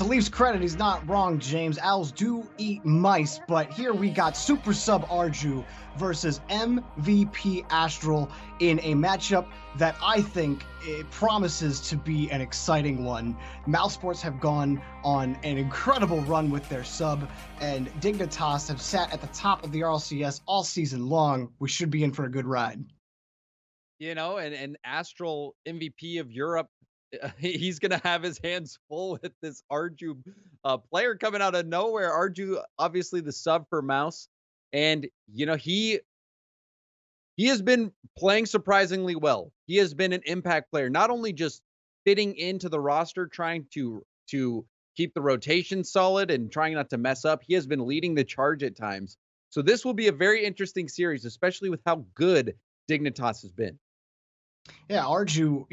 To Leaf's credit, he's not wrong, James. Owls do eat mice, but here we got Super Sub Arju versus MVP Astral in a matchup that I think it promises to be an exciting one. Mousesports have gone on an incredible run with their sub, and Dignitas have sat at the top of the RLCS all season long. We should be in for a good ride. You know, and Astral MVP of Europe, he's gonna have his hands full with this Arju player coming out of nowhere. Arju, obviously the sub for Mouse, and you know he has been playing surprisingly well. He has been an impact player, not only just fitting into the roster, trying to keep the rotation solid and trying not to mess up. He has been leading the charge at times. So this will be a very interesting series, especially with how good Dignitas has been. Yeah, Arju,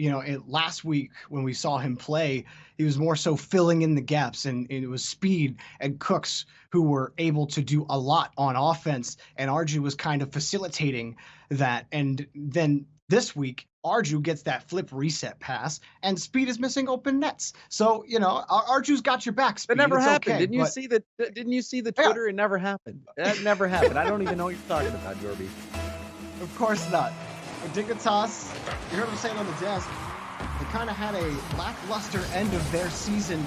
last week when we saw him play, he was more so filling in the gaps, and it was Speed and Cooks who were able to do a lot on offense, and Arju was kind of facilitating that. And then this week, Arju gets that flip reset pass, and Speed is missing open nets. So, Arju's got your back, Speed. That never It's happened. okay, Didn't you see the Twitter? Yeah. It never happened. That never happened. I don't even know what you're talking about, Jorby. Of course not. Dignitas, you heard him saying on the desk, they kind of had a lackluster end of their season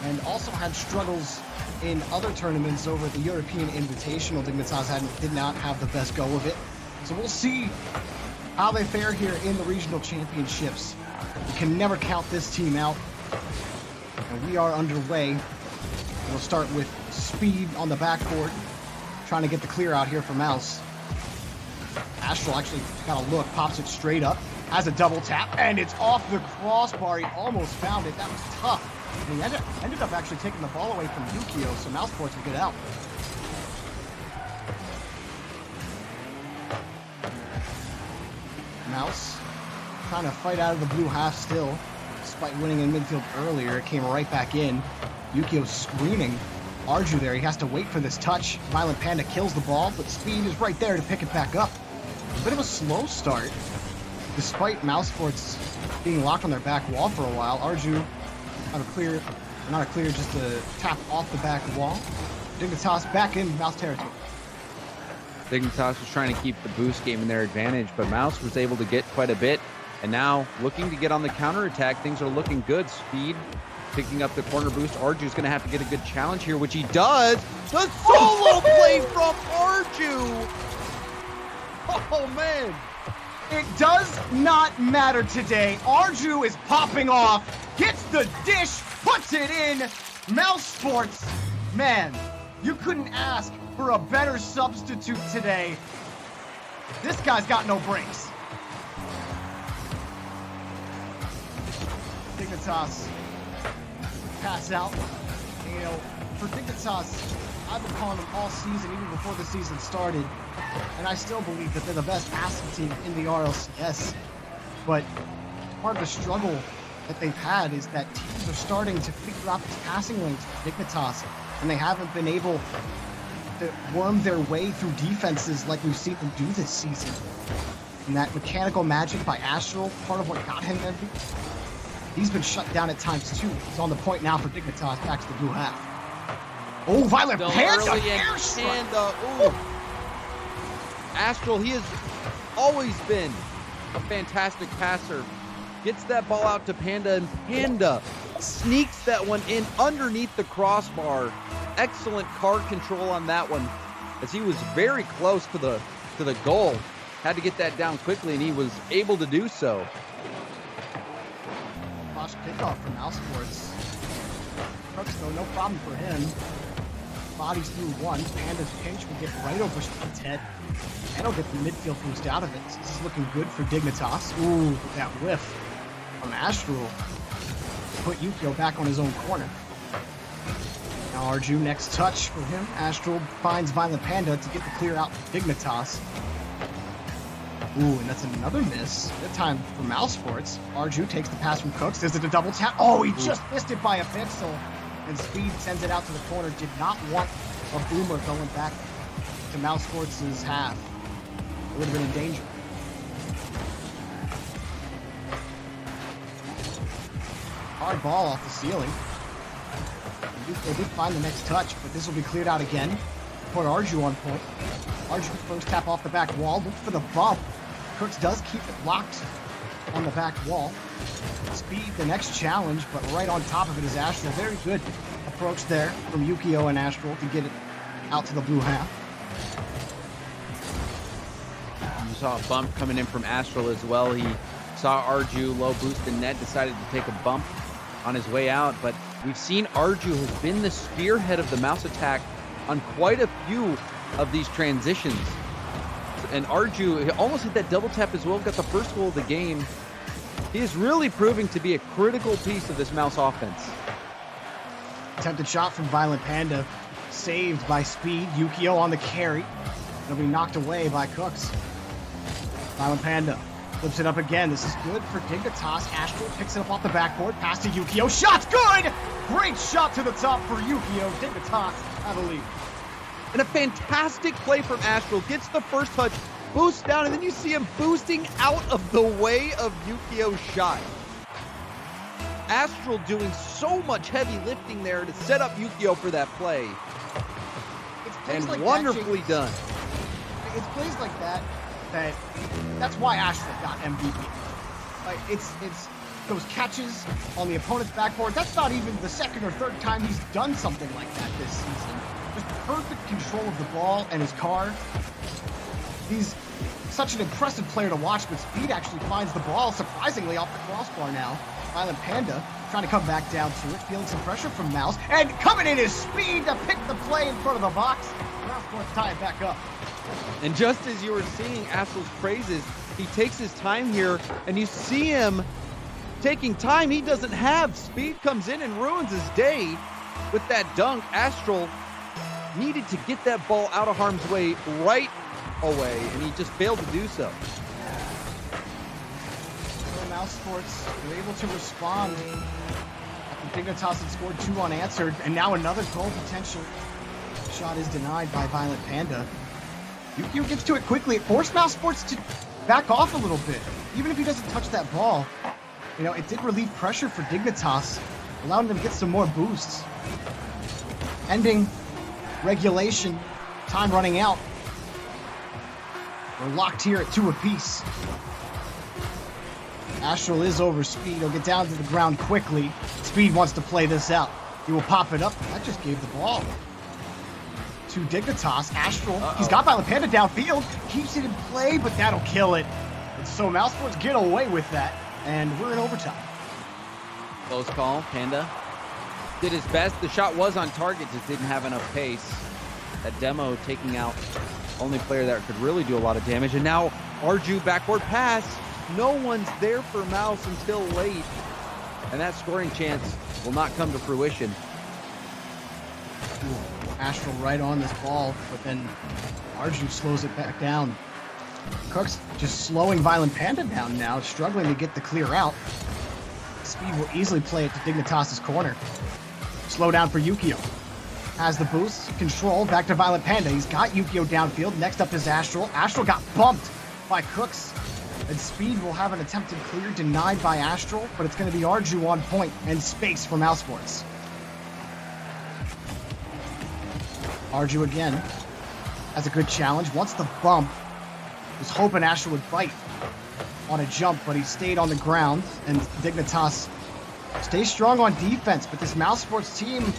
and also had struggles in other tournaments over the European Invitational. Dignitas did not have the best go of it. So we'll see how they fare here in the regional championships. We can never count this team out. And we are underway. We'll start with Speed on the backboard, trying to get the clear out here for Mouse. Astral actually got a look, pops it straight up, has a double tap, and it's off the crossbar. He almost found it. That was tough. And he ended up actually taking the ball away from Yukio, so Mousesports will get out. Mouse trying to fight out of the blue half still, despite winning in midfield earlier. It came right back in. Yukio screaming. Arju there, he has to wait for this touch. Violent Panda kills the ball, but Speed is right there to pick it back up. A bit of a slow start, despite Mousesports being locked on their back wall for a while. Arju not a clear, just a tap off the back wall. Dignitas back in Mouse territory. Dignitas was trying to keep the boost game in their advantage, but Mouse was able to get quite a bit, and now looking to get on the counterattack. Things are looking good. Speed picking up the corner boost. Arju's going to have to get a good challenge here, which he does. The solo play from Arju. Oh, man. It does not matter today. Arju is popping off, gets the dish, puts it in. Mousesports, man, you couldn't ask for a better substitute today. This guy's got no brakes. Dignitas pass out. For Dignitas, I've been calling them all season, even before the season started, and I still believe that they're the best passing team in the RLCS. But part of the struggle that they've had is that teams are starting to figure out these passing lanes for Dignitas, and they haven't been able to worm their way through defenses like we've seen them do this season. And that mechanical magic by Astral, part of what got him MVP, he's been shut down at times too. He's on the point now for Dignitas, back to the blue half. Oh, Violent Panda, air strike. Astral, he has always been a fantastic passer. Gets that ball out to Panda, and Panda sneaks that one in underneath the crossbar. Excellent card control on that one, as he was very close to the goal. Had to get that down quickly, and he was able to do so. Bosch kickoff from Mousesports. Crooks, though, no problem for him. Bodies through one. Panda's pinch will get right over Speed's head. And he'll get the midfield boost out of it. This is looking good for Dignitas. Ooh, that whiff from Astral. Put Yukio back on his own corner. Now Arju, next touch for him. Astral finds Violent Panda to get the clear out for Dignitas. Ooh, and that's another miss. That time for Mousesports. Arju takes the pass from Cooks. There's a double tap. Oh, he just missed it by a pixel. And Speed sends it out to the corner. Did not want a boomer going back to Mousesports' half. It would have been in danger. Hard ball off the ceiling. They did find the next touch, but this will be cleared out again. Put Arju on point. Arju first tap off the back wall. Look for the bump. Cooks does keep it locked on the back wall. Speed, the next challenge, but right on top of it is Astral. Very good approach there from Yukio and Astral to get it out to the blue half. You saw a bump coming in from Astral as well. He saw Arju low boost and net, decided to take a bump on his way out, but we've seen Arju has been the spearhead of the mouse attack on quite a few of these transitions. And Arju, he almost hit that double tap as well, got the first goal of the game. He is really proving to be a critical piece of this mouse offense. Attempted shot from Violent Panda, saved by Speed. Yukio on the carry. It'll be knocked away by Cooks. Violent Panda flips it up again. This is good for Dignitas. Astral picks it up off the backboard. Pass to Yukio. Shot's good! Great shot to the top for Yukio. Dignitas have a lead. And a fantastic play from Astral. Gets the first touch, boosts down, and then you see him boosting out of the way of Yukio's shot. Astral doing so much heavy lifting there to set up Yukio for that play. It's plays And like wonderfully that, done. It's plays like that's why Astral got MVP. Like it's those catches on the opponent's backboard. That's not even the second or third time he's done something like that this season. Just perfect control of the ball and his car. He's such an impressive player to watch, but Speed actually finds the ball surprisingly off the crossbar now. Violent Panda trying to come back down to it, feeling some pressure from Mouse, and coming in is Speed to pick the play in front of the box. Mousesports tie it back up. And just as you were seeing Astral's praises, he takes his time here, and you see him taking time he doesn't have. Speed comes in and ruins his day with that dunk. Astral needed to get that ball out of harm's way right away, and he just failed to do so. So Mousesports were able to respond. Dignitas had scored 2 unanswered, and now another goal potential. Shot is denied by Violent Panda. Yukio gets to it quickly. It forced Mousesports to back off a little bit. Even if he doesn't touch that ball, you know, it did relieve pressure for Dignitas, allowing them to get some more boosts. Ending regulation, time running out. We're locked here at 2 apiece. Astral is over Speed. He'll get down to the ground quickly. Speed wants to play this out. He will pop it up. That just gave the ball to Dignitas. Astral, he's got Violent Panda downfield. Keeps it in play, but that'll kill it. And so Mousesports get away with that, and we're in overtime. Close call. Panda did his best. The shot was on target, just didn't have enough pace. That demo taking out only player that could really do a lot of damage. And now Arju backward pass. No one's there for Mouse until late. And that scoring chance will not come to fruition. Astral right on this ball, but then Arju slows it back down. Cook's just slowing Violent Panda down now, struggling to get the clear out. Speed will easily play it to Dignitas' corner. Slow down for Yukio. Has the boost, control, back to Violent Panda. He's got Yukio downfield. Next up is Astral. Astral got bumped by Cooks. And Speed will have an attempted clear denied by Astral, but it's going to be Arju on point and space for Mousesports. Arju again has a good challenge. Wants the bump. Was hoping Astral would bite on a jump, but he stayed on the ground. And Dignitas stays strong on defense, but this Mousesports team,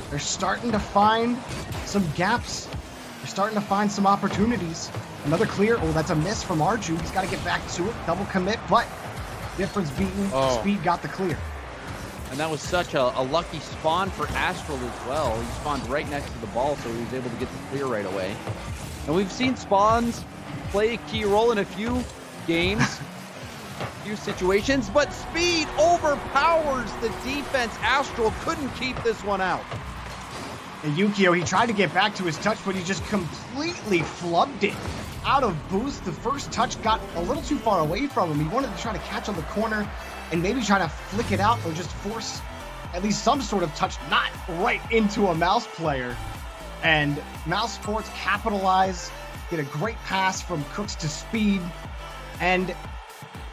they're starting to find some gaps. They're starting to find some opportunities. Another clear. Oh, that's a miss from Arju. He's got to get back to it. Double commit, but difference beaten. Speed got the clear. And that was such a lucky spawn for Astral as well. He spawned right next to the ball, so he was able to get the clear right away. And we've seen spawns play a key role in a few games, few situations, but Speed overpowers the defense. Astral couldn't keep this one out. And Yukio, he tried to get back to his touch, but he just completely flubbed it. Out of boost, the first touch got a little too far away from him. He wanted to try to catch on the corner and maybe try to flick it out or just force at least some sort of touch, not right into a Mouse player. And Mousesports capitalize, get a great pass from Cooks to Speed. And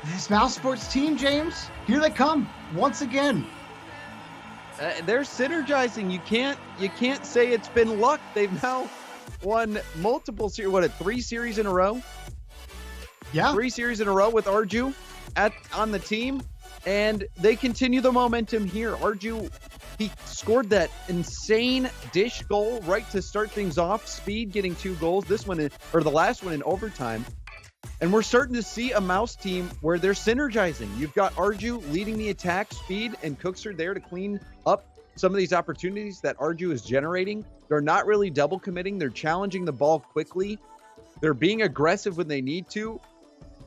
this Mousesports team, James, here they come once again. They're synergizing. You can't say it's been luck. They've now won multiple series. What, 3 series in a row? Yeah. 3 series in a row with Arju on the team, and they continue the momentum here. Arju, he scored that insane dish goal right to start things off. Speed getting 2 goals. This one, or the last one, in overtime. And we're starting to see a Mouse team where they're synergizing. You've got Arju leading the attack, Speed and Cooks are there to clean up some of these opportunities that Arju is generating. They're not really double committing. They're challenging the ball quickly. They're being aggressive when they need to.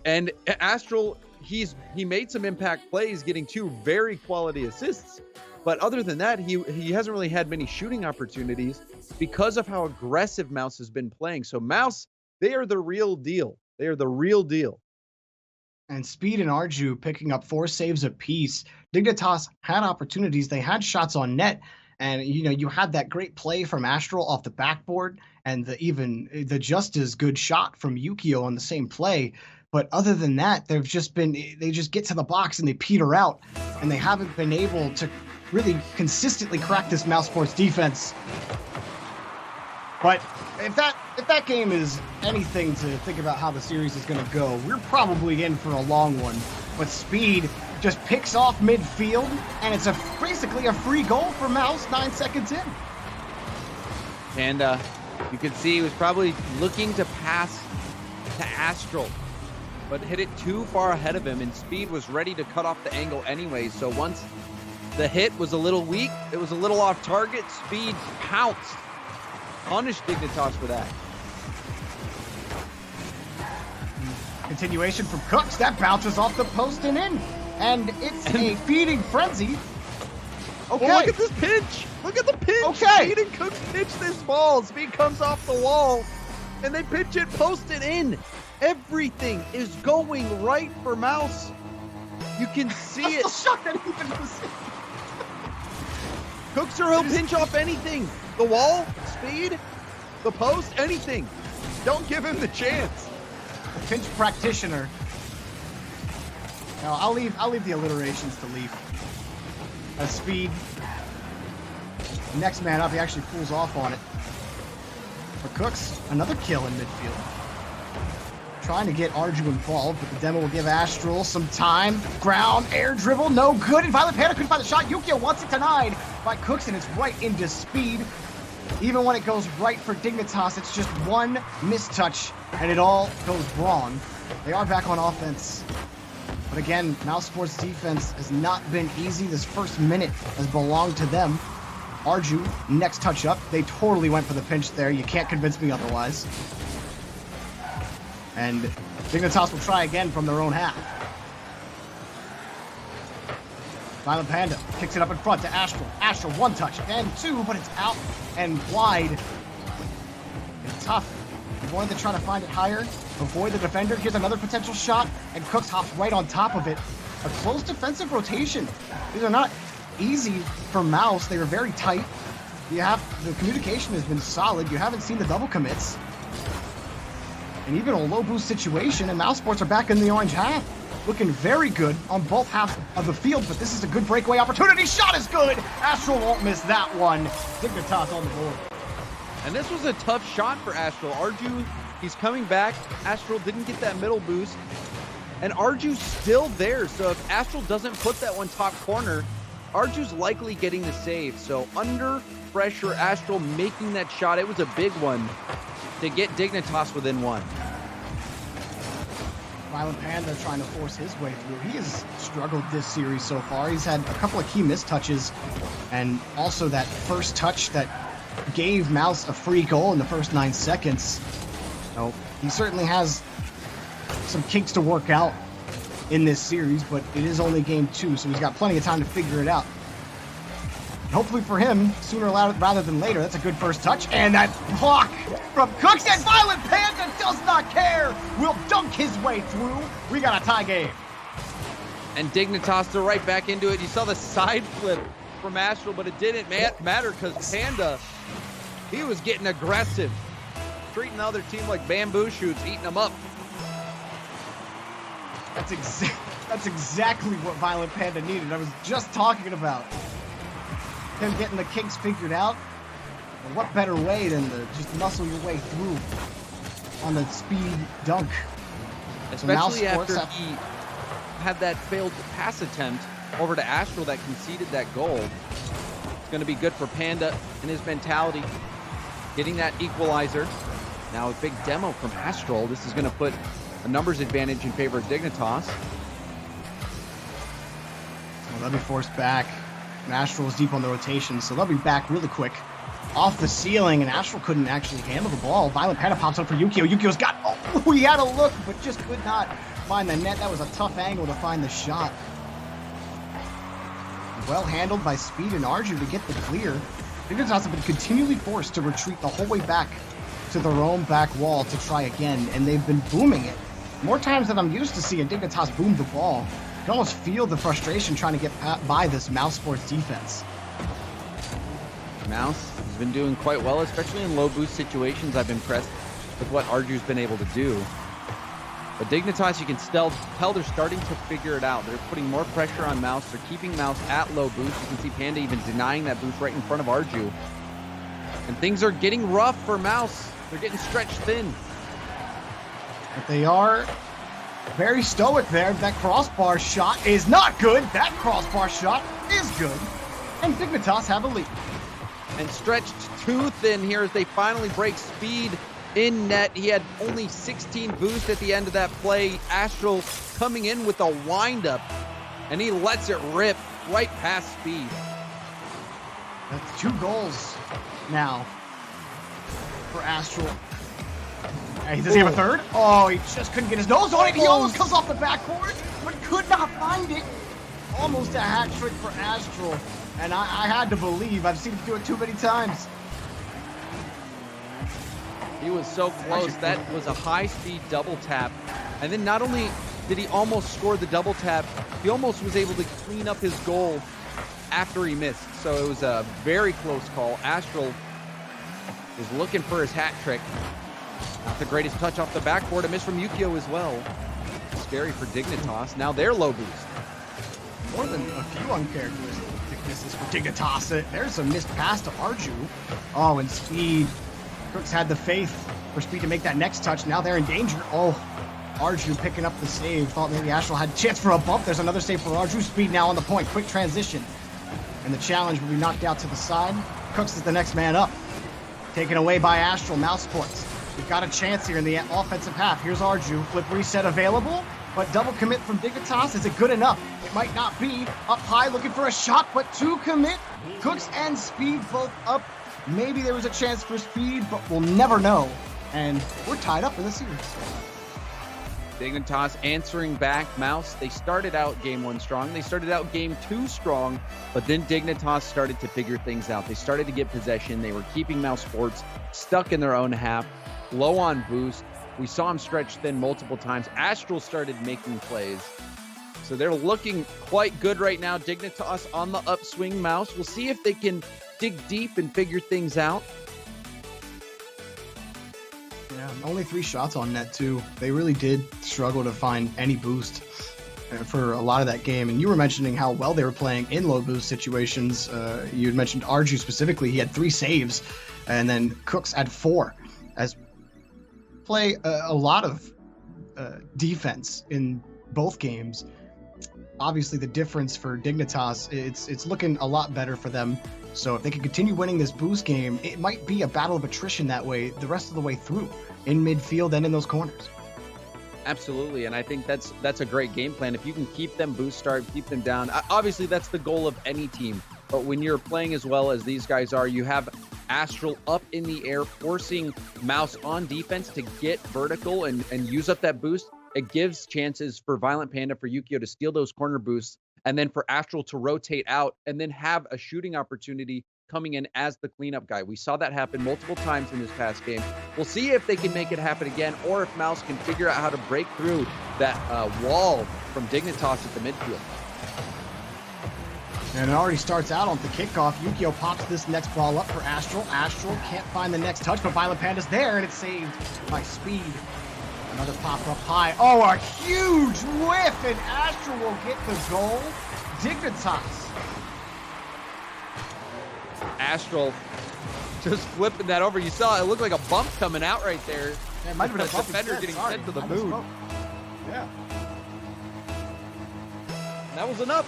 And Astral, he made some impact plays, getting 2 very quality assists. But other than that, he hasn't really had many shooting opportunities because of how aggressive Mouse has been playing. So Mouse, they are the real deal. They are the real deal. And Speed and Arju picking up 4 saves apiece. Dignitas had opportunities. They had shots on net. And, you had that great play from Astral off the backboard and the just as good shot from Yukio on the same play. But other than that, they just get to the box and they peter out. And they haven't been able to really consistently crack this Mousesports defense. But if that game is anything to think about how the series is going to go, we're probably in for a long one. But Speed just picks off midfield, and it's basically a free goal for Mouse 9 seconds in. And you can see he was probably looking to pass to Astral, but hit it too far ahead of him, and Speed was ready to cut off the angle anyway. So once the hit was a little weak, it was a little off target, Speed pounced. Punish Dignitas for that. Continuation from Cooks. That bounces off the post and in. And it's a feeding frenzy. Okay. Oh, look at this pinch. Look at the pinch. Okay. Speed and Cooks pitch this ball. Speed comes off the wall, and they pitch it, post it in. Everything is going right for Mouse. You can see it. I'm still shocked that he even was. Cooks or he'll pinch off anything. The wall, Speed, the post, anything. Don't give him the chance. The pinch practitioner. Now I'll leave the alliterations to Leaf. As Speed, next man up, he actually pulls off on it. For Cooks, another kill in midfield. Trying to get Arju involved, but the demo will give Astral some time. Ground, air dribble, no good. And Violent Panda couldn't find the shot. Yukio wants it denied by Cooks, and it's right into Speed. Even when it goes right for Dignitas, it's just one mistouch, and it all goes wrong. They are back on offense. But again, Mousesports' defense has not been easy. This first minute has belonged to them. Arju, next touch up. They totally went for the pinch there. You can't convince me otherwise. And Dignitas will try again from their own half. Violent Panda kicks it up in front to Astral. Astral, 1 touch and 2, but it's out and wide. It's tough. He wanted to try to find it higher, avoid the defender. Here's another potential shot, and Cooks hops right on top of it. A close defensive rotation. These are not easy for Mouse. They were very tight. The communication has been solid. You haven't seen the double commits. And even a low boost situation, and Mousesports are back in the orange half. Looking very good on both halves of the field, but this is a good breakaway opportunity. Shot is good. Astral won't miss that one. Dignitas on the board. And this was a tough shot for Astral. Arju, he's coming back. Astral didn't get that middle boost. And Arju's still there. So if Astral doesn't put that one top corner, Arju's likely getting the save. So under pressure, Astral making that shot. It was a big one to get Dignitas within 1. Violent Panda trying to force his way through. He has struggled this series so far. He's had a couple of key mistouches, and also that first touch that gave Mouse a free goal in the first 9 seconds. So he certainly has some kinks to work out in this series, but it is only game 2, so he's got plenty of time to figure it out. Hopefully for him, sooner rather than later. That's a good first touch. And that block from Cooks, and Violent Panda does not care. Will dunk his way through. We got a tie game. And Dignitas to right back into it. You saw the side flip from Astral, but it didn't matter because Panda, he was getting aggressive. Treating the other team like bamboo shoots, eating them up. That's exactly what Violent Panda needed. I was just talking about. him getting the kinks figured out. And what better way than to just muscle your way through on the speed dunk. Especially after he had that failed pass attempt over to Astral that conceded that goal. It's going to be good for Panda and his mentality. Getting that equalizer. Now a big demo from Astral. This is going to put a numbers advantage in favor of Dignitas. Well, they'll be forced back. And Astral is deep on the rotation, so they'll be back really quick. Off the ceiling, and Astral couldn't actually handle the ball. Violent Panda pops up for Yukio. Yukio's got... Oh, he had a look, but just could not find the net. That was a tough angle to find the shot. Well handled by Speed and Arju to get the clear. Dignitas have been continually forced to retreat the whole way back to their own back wall to try again, and they've been booming it. More times than I'm used to seeing Dignitas boom the ball. You can almost feel the frustration trying to get by this Mousesports defense. Mouse has been doing quite well, especially in low boost situations. I've been impressed with what Arju's been able to do. But Dignitas, you can still tell they're starting to figure it out. They're putting more pressure on Mouse. They're keeping Mouse at low boost. You can see Panda even denying that boost right in front of Arju. And things are getting rough for Mouse. They're getting stretched thin. But they are very stoic there. That crossbar shot is not good. That crossbar shot is good. And Dignitas have a lead. And stretched too thin here as they finally break Speed in net. He had only 16 boost at the end of that play. Astral coming in with a windup, and he lets it rip right past Speed. That's 2 goals now for Astral. Does he have a third? Oh, he just couldn't get his nose on it. He almost comes off the backboard, but could not find it. Almost a hat trick for Astral. And I had to believe. I've seen him do it too many times. He was so close. That was a high-speed double tap. And then not only did he almost score the double tap, he almost was able to clean up his goal after he missed. So it was a very close call. Astral is looking for his hat trick. Not the greatest touch off the backboard. A miss from Yukio as well. Scary for Dignitas. Now they're low boost. More than a few uncharacteristic misses for Dignitas. There's a missed pass to Arju. Oh, and Speed. Crooks had the faith for Speed to make that next touch. Now they're in danger. Oh, Arju picking up the save. Thought maybe Astral had a chance for a bump. There's another save for Arju. Speed now on the point. Quick transition. And the challenge will be knocked out to the side. Crooks is the next man up. Taken away by Astral. Mousesports. We've got a chance here in the offensive half. Here's Arju. Flip reset available. But double commit from Dignitas. Is it good enough? It might not be. Up high looking for a shot, but 2 commit. Cooks and Speed both up. Maybe there was a chance for Speed, but we'll never know. And we're tied up in the series. Dignitas answering back. Mouse, they started out game 1 strong. They started out game 2 strong, but then Dignitas started to figure things out. They started to get possession. They were keeping Mousesports stuck in their own half, low on boost. We saw him stretch thin multiple times. Astral started making plays. So they're looking quite good right now. Dignitas on the upswing. Mouse, we'll see if they can dig deep and figure things out. Yeah, only 3 shots on net too. They really did struggle to find any boost for a lot of that game. And you were mentioning how well they were playing in low boost situations. You had mentioned Arju specifically. He had 3 saves, and then Cooks had 4. As play a lot of defense in both games. Obviously, the difference for Dignitas, it's looking a lot better for them. So if they can continue winning this boost game, it might be a battle of attrition that way the rest of the way through in midfield and in those corners. Absolutely, and I think that's a great game plan. If you can keep them boost start, keep them down. Obviously, that's the goal of any team. But when you're playing as well as these guys are, you have Astral up in the air, forcing Mouse on defense to get vertical and use up that boost. It gives chances for Violent Panda, for Yukio to steal those corner boosts, and then for Astral to rotate out and then have a shooting opportunity coming in as the cleanup guy. We saw that happen multiple times in this past game. We'll see if they can make it happen again, or if Mouse can figure out how to break through that wall from Dignitas at the midfield. And it already starts out on the kickoff. Yukio pops this next ball up for Astral. Astral can't find the next touch, but Violent Panda's there, and it's saved by Speed. Another pop up high. Oh, a huge whiff, and Astral will get the goal. Dignitas Astral just flipping that over. You saw it looked like a bump coming out right there. Yeah, it might have been a bump defender instead. getting Sorry, sent to the I moon. misspoke. Yeah. That was enough.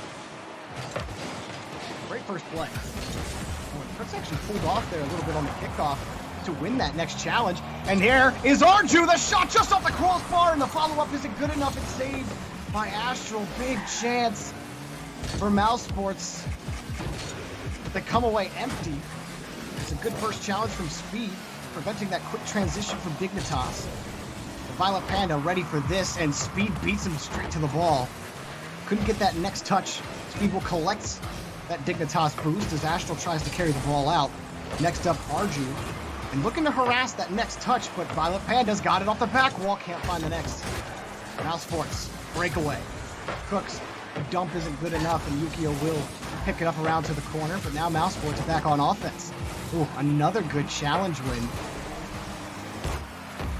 Great first play. Oh, and Fritz actually pulled off there a little bit on the kickoff to win that next challenge. And here is Arju, the shot just off the crossbar, and the follow-up isn't good enough. It's saved by Astral. Big chance for Mousesports. But they come away empty. It's a good first challenge from Speed, preventing that quick transition from Dignitas. The Violent Panda ready for this, and Speed beats him straight to the ball. Couldn't get that next touch. Speed will collect that Dignitas boost as Astral tries to carry the ball out. Next up, Arju. And looking to harass that next touch, but Violent Panda's got it off the back wall. Can't find the next. Mousesports, breakaway. Cooks, the dump isn't good enough, and Yukio will pick it up around to the corner, but now Mousesports back on offense. Ooh, another good challenge win.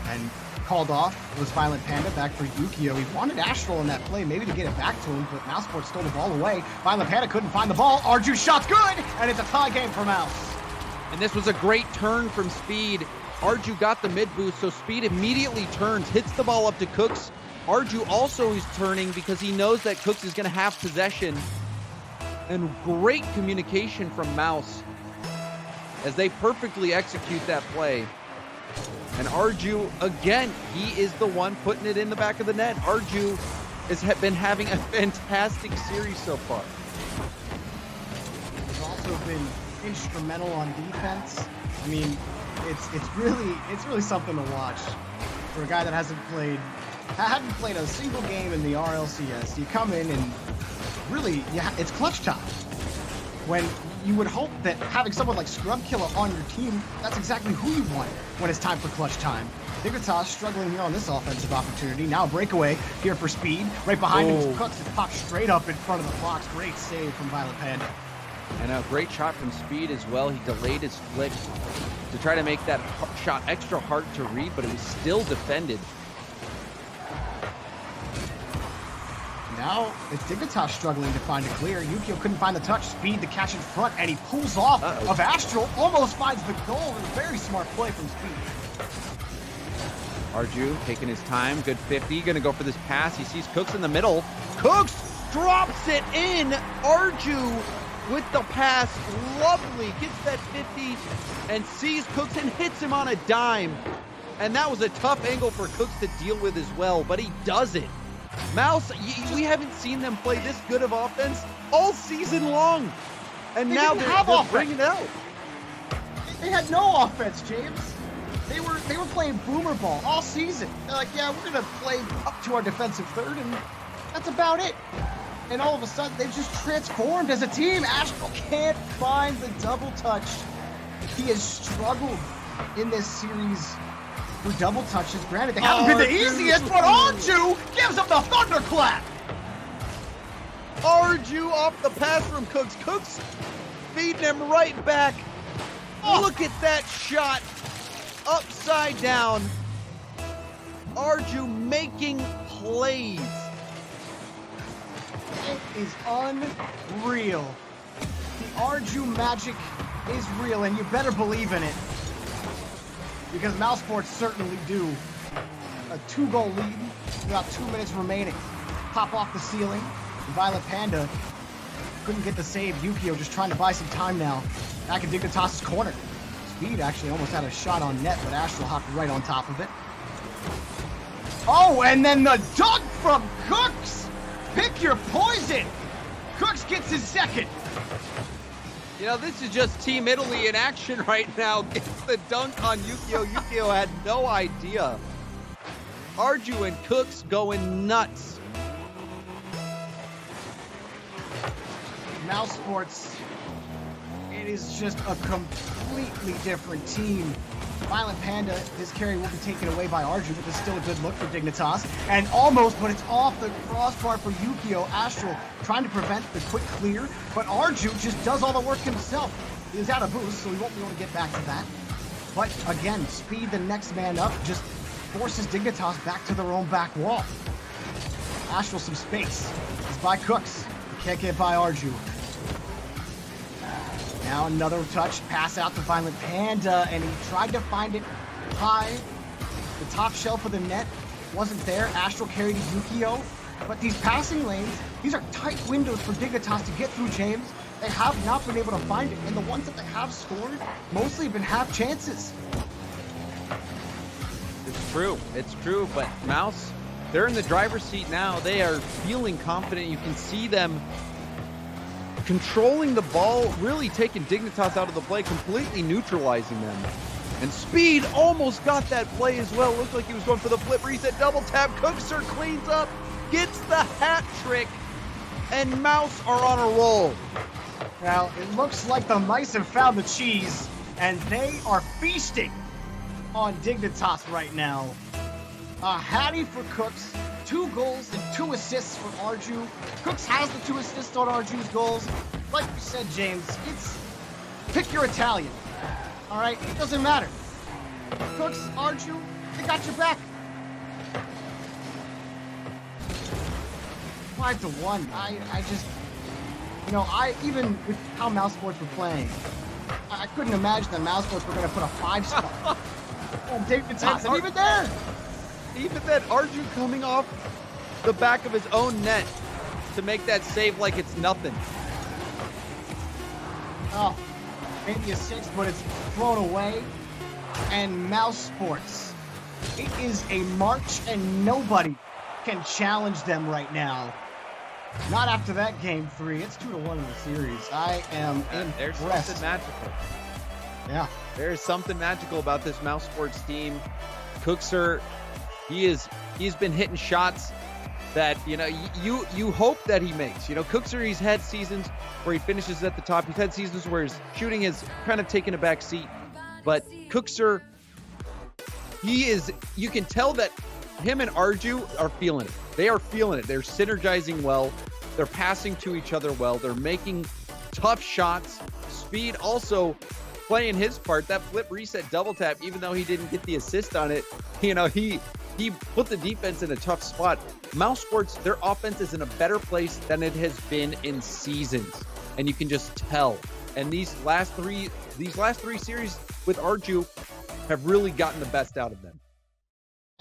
And called off was Violent Panda back for Yukio. He wanted Astral in that play, maybe to get it back to him, but Mousesports stole the ball away. Violent Panda couldn't find the ball. Arju's shot's good, and it's a tie game for Mouse. And this was a great turn from Speed. Arju got the mid boost, so Speed immediately turns, hits the ball up to Cooks. Arju also is turning because he knows that Cooks is going to have possession. And great communication from Mouse as they perfectly execute that play. And Arju, again, he is the one putting it in the back of the net. Arju has been having a fantastic series so far. He's also been instrumental on defense. I mean, it's really something to watch for a guy that hadn't played a single game in the RLCS. You come in and really, it's clutch time. When you would hope that having someone like Scrub Killer on your team, that's exactly who you want when it's time for clutch time. Dignitas struggling here on this offensive opportunity. Now a breakaway here for Speed. Right behind him, Cooks is popped straight up in front of the box. Great save from Violent Panda. And a great shot from Speed as well. He delayed his flick to try to make that shot extra hard to read, but it was still defended. Now it's Dignitas struggling to find a clear. Yukio couldn't find the touch. Speed to catch in front, and he pulls off of Astral. Almost finds the goal. And a very smart play from Speed. Arju taking his time. Good 50. Going to go for this pass. He sees Cooks in the middle. Cooks drops it in. Arju with the pass. Lovely. Gets that 50 and sees Cooks and hits him on a dime. And that was a tough angle for Cooks to deal with as well, but he does it. Mouse, we haven't seen them play this good of offense all season long. And now they're bringing it out. They had no offense, James. They were playing boomer ball all season. They're like, yeah, we're going to play up to our defensive third, and that's about it. And all of a sudden, they've just transformed as a team. Astral can't find the double touch. He has struggled in this series for double touches. Granted, they haven't been the easiest, but Arju gives him the thunderclap. Arju off the pass from Cooks. Cooks feeding him right back. Look at that shot. Upside down. Arju making plays. It is unreal. The Arju magic is real, and you better believe in it. Because Mousesports certainly do. A 2-goal lead, about 2 minutes remaining. Pop off the ceiling. Violent Panda couldn't get the save. Yukio just trying to buy some time now. Back in Dignitas' corner. Speed actually almost had a shot on net, but Astral hopped right on top of it. Oh, and then the dunk from Cooks! Pick your poison! Cooks gets his second. You know, this is just Team Italy in action right now. Gets the dunk on Yukio. Yukio had no idea. Arju and Cooks going nuts. Mousesports, it is just a completely different team. Violent Panda, his carry will be taken away by Arju, but it's still a good look for Dignitas. And almost, but it's off the crossbar for Yukio. Astral trying to prevent the quick clear, but Arju just does all the work himself. He is out of boost, so he won't be able to get back to that. But again, Speed, the next man up, just forces Dignitas back to their own back wall. Astral some space. It's by Cooks. He can't get by Arju. Now another touch, pass out to Violent Panda, and he tried to find it high. The top shelf of the net wasn't there. Astral carried to Yukio. But these passing lanes, these are tight windows for Dignitas to get through, James. They have not been able to find it, and the ones that they have scored mostly have been half chances. It's true, but Mouse, they're in the driver's seat now. They are feeling confident. You can see them controlling the ball, really taking Dignitas out of the play, completely neutralizing them. And Speed almost got that play as well. Looked like he was going for the flip reset, double tap. Cookser cleans up, gets the hat trick, and Mouse are on a roll. Now, it looks like the mice have found the cheese, and they are feasting on Dignitas right now. A hattie for Cooks, 2 goals and 2 assists for Arju. Cooks has the 2 assists on Arju's goals. Like you said, James, it's pick your Italian. All right, it doesn't matter. Cooks, Arju, they got your back. 5-1. I just, even with how Mousesports were playing, I couldn't imagine that Mousesports were going to put a 5-star on Dignitas. And even then, Arju coming off the back of his own net to make that save like it's nothing. Oh, maybe a 6, but it's thrown away. And Mousesports, it is a march, and nobody can challenge them right now. Not after that game 3. It's 2-1 in the series. I am impressed. There's something magical. Yeah. There's something magical about this Mousesports team. Cookser, he's been hitting shots that, you hope that he makes. Cookser, he's had seasons where he finishes at the top. He's had seasons where his shooting has kind of taken a back seat. But Cookser, you can tell that him and Arju are feeling it. They are feeling it. They're synergizing well. They're passing to each other well. They're making tough shots. Speed also playing his part. That flip reset double tap, even though he didn't get the assist on it, he put the defense in a tough spot. Mousesports, their offense is in a better place than it has been in seasons, and you can just tell. And these last three series with Arju have really gotten the best out of them.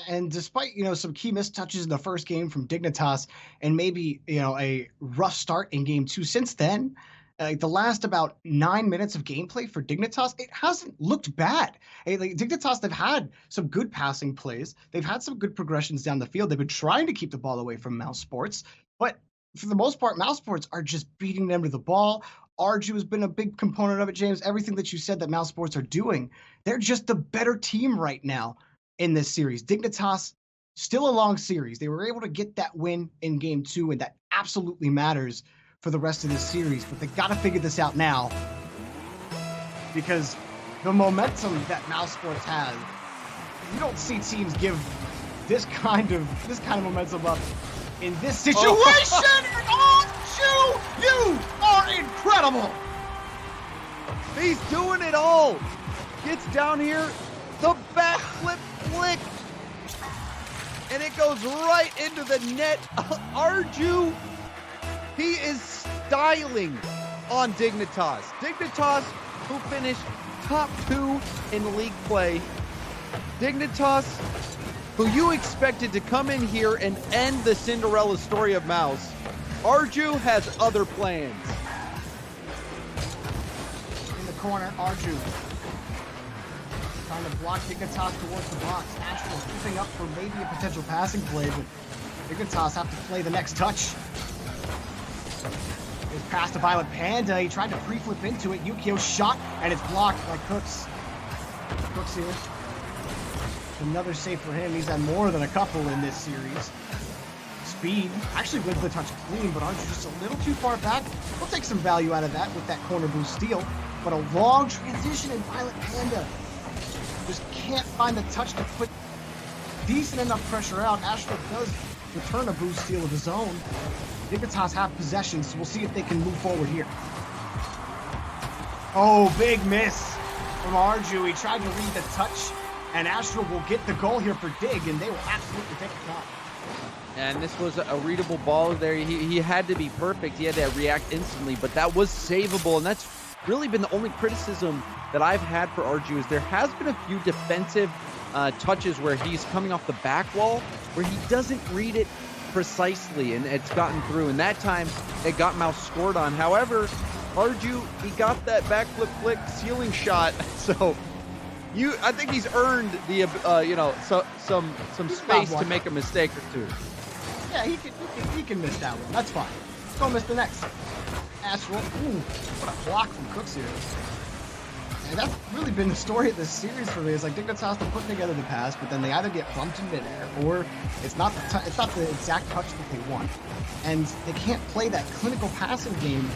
And despite, some key mistouches in the first game from Dignitas and maybe, a rough start in game 2 since then, the last about 9 minutes of gameplay for Dignitas, it hasn't looked bad. Dignitas, they've had some good passing plays. They've had some good progressions down the field. They've been trying to keep the ball away from Mousesports, but for the most part, Mousesports are just beating them to the ball. Arju has been a big component of it, James. Everything that you said that Mousesports are doing, they're just the better team right now in this series. Dignitas, still a long series. They were able to get that win in game 2, and that absolutely matters for the rest of this series. But they got to figure this out now, because the momentum that Mousesports has, you don't see teams give this kind of momentum up in this situation. Arju, you are incredible. He's doing it all. Gets down here, the backflip flick, and it goes right into the net. Arju, he is styling on Dignitas. Dignitas, who finished top 2 in league play. Dignitas, who you expected to come in here and end the Cinderella story of Mouse. Arju has other plans. In the corner, Arju trying to block Dignitas towards the box. Astral keeping up for maybe a potential passing play, but Dignitas have to play the next touch. His pass to Violent Panda. He tried to pre-flip into it. Yukio shot, and it's blocked by Cooks. Cooks here. Another save for him. He's had more than a couple in this series. Speed actually wins the touch clean, but Arju just a little too far back. We'll take some value out of that with that corner boost steal. But a long transition, and Violent Panda just can't find the touch to put decent enough pressure out. Astral does return a boost steal of his own. Dignitas have possession, so we'll see if they can move forward here. Oh, big miss from Arju. He tried to read the touch, and Astral will get the goal here for Dig, and they will absolutely take a shot. And this was a readable ball there. He had to be perfect. He had to react instantly, but that was savable, and that's really been the only criticism that I've had for Arju is there has been a few defensive touches where he's coming off the back wall where he doesn't read it precisely, and it's gotten through. And that time, it got Mouse scored on. However, Arju, he got that backflip flick ceiling shot, so I think he's earned the some space to make a mistake or two. Yeah, he can miss that one. That's fine. Let's go miss the next. Astral. Ooh, what a block from Cooks here. And that's really been the story of this series for me. It's like Dignitas are putting together the pass, but then they either get bumped in midair, or it's not the exact touch that they want, and they can't play that clinical passing game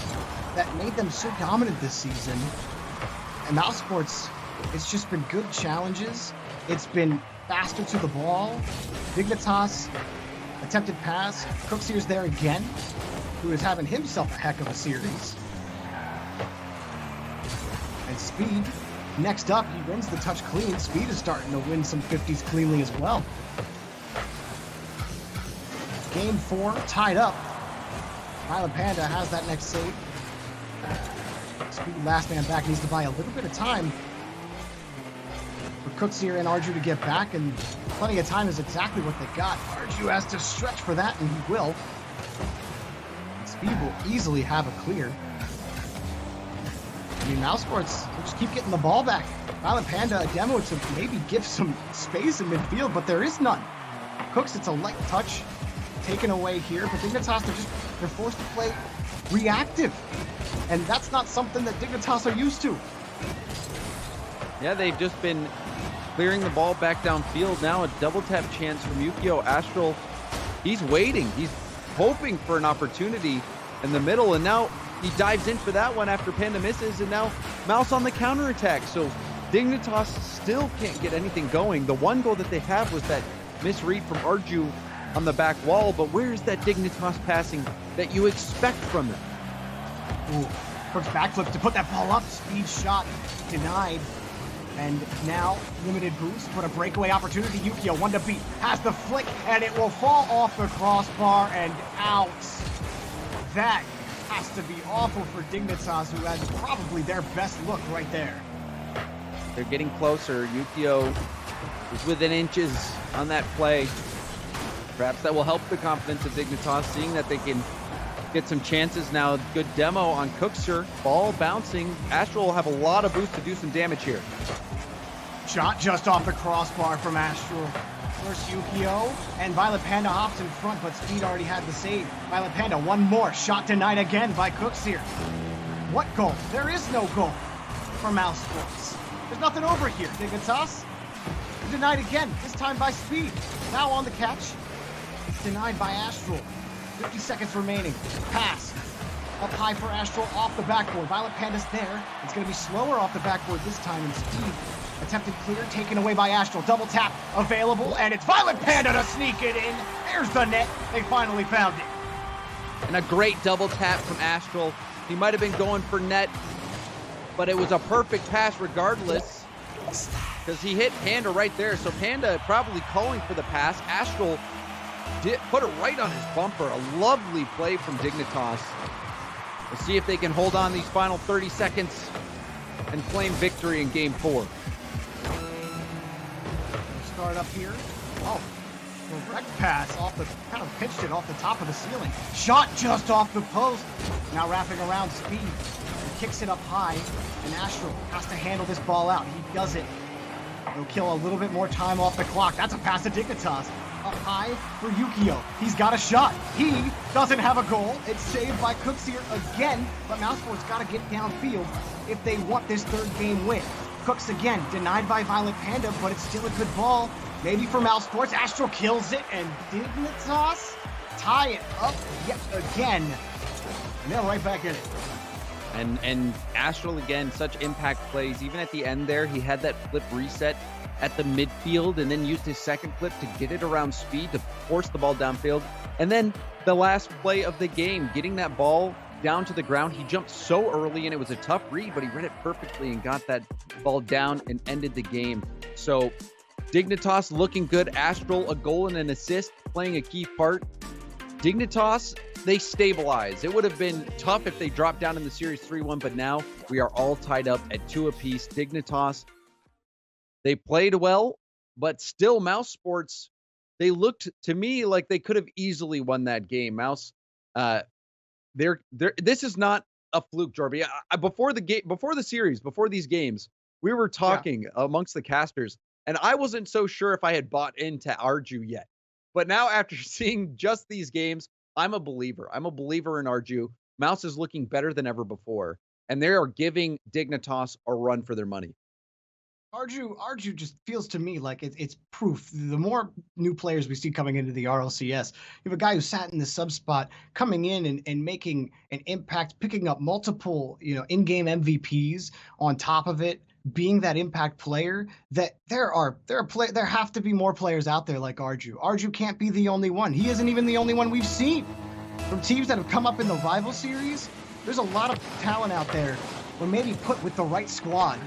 that made them so dominant this season. And Mousesports, it's just been good challenges. It's been faster to the ball. Dignitas attempted pass. Cooks here's there again, who is having himself a heck of a series. And Speed, next up, he wins the touch clean. Speed is starting to win some 50s cleanly as well. Game 4, tied up. Violent Panda has that next save. Speed, last man back, needs to buy a little bit of time for Cooks here and Arju to get back, and plenty of time is exactly what they got. Arju has to stretch for that, and he will. And Speed will easily have a clear. I mean, Mousesports will just keep getting the ball back. Violent Panda, a demo to maybe give some space in midfield, but there is none. Cooks, it's a light touch taken away here, but Dignitas, they're forced to play reactive. And that's not something that Dignitas are used to. Yeah, they've just been clearing the ball back downfield. Now a double tap chance from Yukio. Astral, he's waiting. He's hoping for an opportunity in the middle, and now he dives in for that one after Panda misses, and now Mouse on the counterattack. So Dignitas still can't get anything going. The one goal that they have was that misread from Arju on the back wall, but where's that Dignitas passing that you expect from them? Ooh, Cooks backflip to put that ball up. Speed shot denied. And now limited boost, but a breakaway opportunity. Yukio, one to beat, has the flick, and it will fall off the crossbar and out. That has to be awful for Dignitas, who has probably their best look right there. They're getting closer. Yukio is within inches on that play. Perhaps that will help the confidence of Dignitas, seeing that they can get some chances now. Good demo on Cookser. Ball bouncing. Astral will have a lot of boost to do some damage here. Shot just off the crossbar from Astral. First Yukio, and Violent Panda hops in front, but Speed already had the save. Violent Panda, one more. Shot denied again by Cooks here. What goal? There is no goal for Mousesports. There's nothing over here. Dignitas denied again, this time by Speed. Now on the catch. It's denied by Astral. 50 seconds remaining. Pass. Up high for Astral, off the backboard. Violent Panda's there. It's going to be slower off the backboard this time, and Speed attempted clear, taken away by Astral. Double tap available, and it's Violent Panda to sneak it in. There's the net. They finally found it. And a great double tap from Astral. He might have been going for net, but it was a perfect pass regardless, because he hit Panda right there. So Panda probably calling for the pass. Astral did put it right on his bumper. A lovely play from Dignitas. We'll see if they can hold on these final 30 seconds and claim victory in Game 4. Start up here. Oh, direct pass off the, kind of pitched it off the top of the ceiling. Shot just off the post. Now wrapping around Speed. He kicks it up high, and Astral has to handle this ball out. He does it. He'll kill a little bit more time off the clock. That's a pass to Dignitas. Up high for Yukio. He's got a shot. He doesn't have a goal. It's saved by Cooks here again, but Mousesports got to get downfield if they want this third game win. Cooks again, denied by Violent Panda, but it's still a good ball. Maybe for Mousesports. Astral kills it, and Dignitas tie it up yet again. And they're right back in it. And Astral, again, such impact plays. Even at the end there, he had that flip reset at the midfield and then used his second flip to get it around Speed to force the ball downfield. And then the last play of the game, getting that ball down to the ground. He jumped so early and it was a tough read, but he read it perfectly and got that ball down and ended the game. So Dignitas looking good. Astral, a goal and an assist, playing a key part. Dignitas they stabilize. It would have been tough if they dropped down in the series 3-1, but now we are all tied up at 2 apiece. Dignitas, they played well, but still Mousesports, they looked to me like they could have easily won that game. Mouse, this is not a fluke, Jorby. Before the series, before these games, we were talking amongst the casters, and I wasn't so sure if I had bought into Arju yet. But now after seeing just these games, I'm a believer. I'm a believer in Arju. Mouse is looking better than ever before, and they are giving Dignitas a run for their money. Arju just feels to me like it's proof. The more new players we see coming into the RLCS, you have a guy who sat in the sub spot coming in and making an impact, picking up multiple, in-game MVPs on top of it, being that impact player. That there have to be more players out there like Arju. Arju can't be the only one. He isn't even the only one we've seen from teams that have come up in the rival series. There's a lot of talent out there when maybe put with the right squad,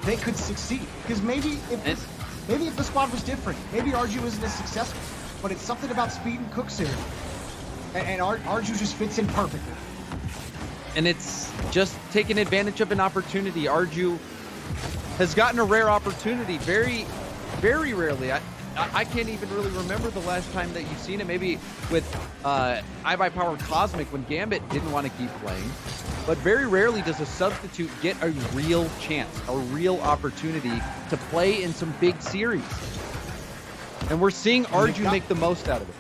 they could succeed. Because maybe if the squad was different, maybe Arju isn't as successful. But it's something about Speed and Cooks here. And Arju just fits in perfectly. And it's just taking advantage of an opportunity. Arju has gotten a rare opportunity very, very rarely. I can't even really remember the last time that you've seen it. Maybe with iBuyPower Cosmic when Gambit didn't want to keep playing. But very rarely does a substitute get a real chance, a real opportunity to play in some big series. And we're seeing Arju make the most out of it.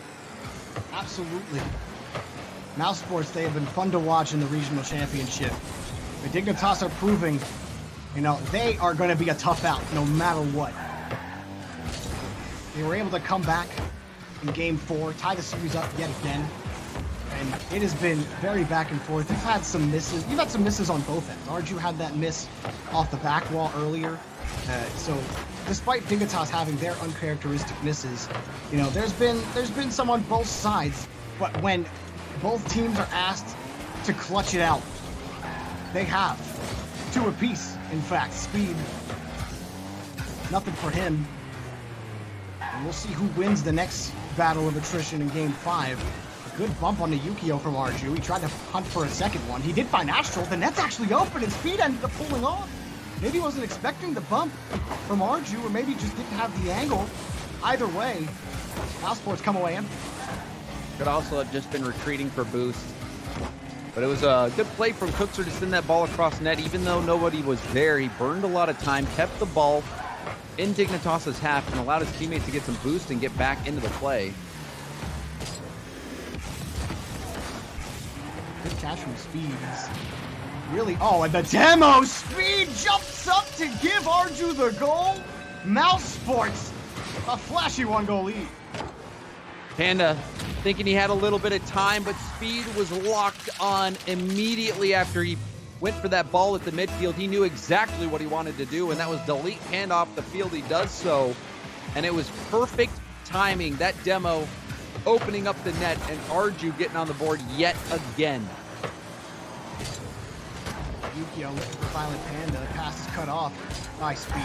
Absolutely. Mousesports, they have been fun to watch in the regional championship. The Dignitas are proving, they are going to be a tough out no matter what. They were able to come back in Game 4, tie the series up yet again. And it has been very back and forth. You've had some misses. You've had some misses on both ends. Arju had that miss off the back wall earlier. So despite Dignitas having their uncharacteristic misses, there's been some on both sides. But when both teams are asked to clutch it out, they have. 2 apiece, in fact. Speed, nothing for him. And we'll see who wins the next battle of attrition in Game 5. A good bump on the Yukio from Arju. He tried to hunt for a second one. He did find Astral. The net's actually open, and Speed ended up pulling off. Maybe he wasn't expecting the bump from Arju, or maybe just didn't have the angle. Either way, Mousesports come away empty. Could also have just been retreating for boost. But it was a good play from Cookser to send that ball across net. Even though nobody was there, he burned a lot of time, kept the ball in Dignitas' half, and allowed his teammates to get some boost and get back into the play. Good catch from Speed. Really, and the demo! Speed jumps up to give Arju the goal. Mousesports, a flashy 1-goal lead. Panda thinking he had a little bit of time, but Speed was locked on immediately after he went for that ball at the midfield. He knew exactly what he wanted to do, and that was delete Panda off the field. He does so, and it was perfect timing. That demo opening up the net, and Arju getting on the board yet again. Yukio looking for Violent Panda. The pass is cut off by Speed.